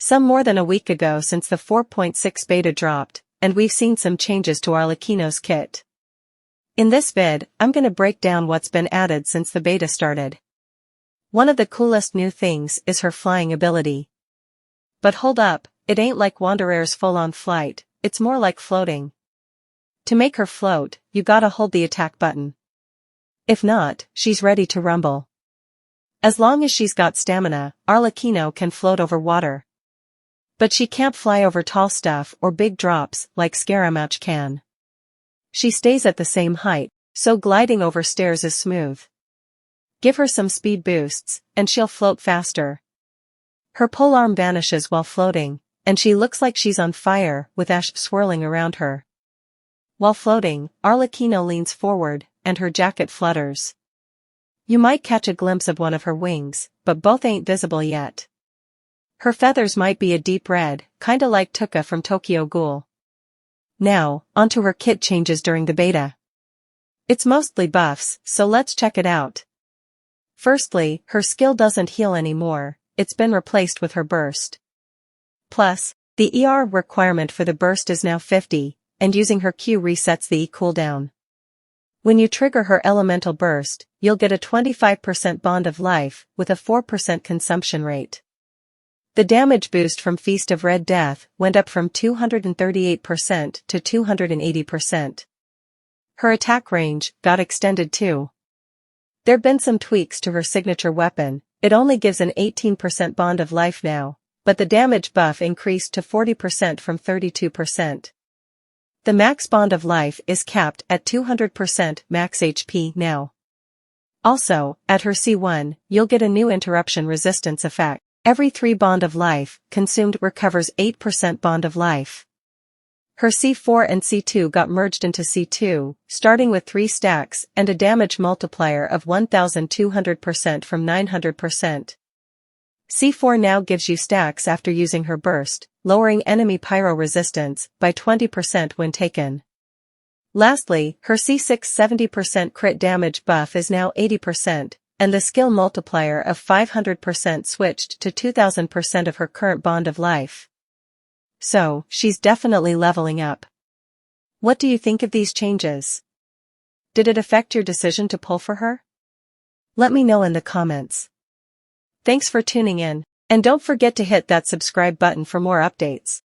Some more than a week ago since the 4.6 beta dropped, and we've seen some changes to Arlecchino's kit. In this vid, I'm gonna break down what's been added since the beta started. One of the coolest new things is her flying ability. But hold up, it ain't like Wanderer's full-on flight, it's more like floating. To make her float, you gotta hold the attack button. If not, she's ready to rumble. As long as she's got stamina, Arlecchino can float over water. But she can't fly over tall stuff or big drops like Scaramouche can. She stays at the same height, so gliding over stairs is smooth. Give her some speed boosts, and she'll float faster. Her polearm vanishes while floating, and she looks like she's on fire with ash swirling around her. While floating, Arlecchino leans forward, and her jacket flutters. You might catch a glimpse of one of her wings, but both ain't visible yet. Her feathers might be a deep red, kinda like Tuka from Tokyo Ghoul. Now, onto her kit changes during the beta. It's mostly buffs, so let's check it out. Firstly, her skill doesn't heal anymore, it's been replaced with her burst. Plus, the ER requirement for the burst is now 50, and using her Q resets the E cooldown. When you trigger her elemental burst, you'll get a 25% bond of life with a 4% consumption rate. The damage boost from Feast of Red Death went up from 238% to 280%. Her attack range got extended too. There've been some tweaks to her signature weapon, it only gives an 18% bond of life now, but the damage buff increased to 40% from 32%. The max bond of life is capped at 200% max HP now. Also, at her C1, you'll get a new interruption resistance effect. Every 3 bond of life consumed recovers 8% bond of life. Her C4 and C2 got merged into C2, starting with 3 stacks and a damage multiplier of 1200% from 900%. C4 now gives you stacks after using her burst, lowering enemy pyro resistance by 20% when taken. Lastly, her C6 70% crit damage buff is now 80%, and the skill multiplier of 500% switched to 2000% of her current bond of life. So, she's definitely leveling up. What do you think of these changes? Did it affect your decision to pull for her? Let me know in the comments. Thanks for tuning in, and don't forget to hit that subscribe button for more updates.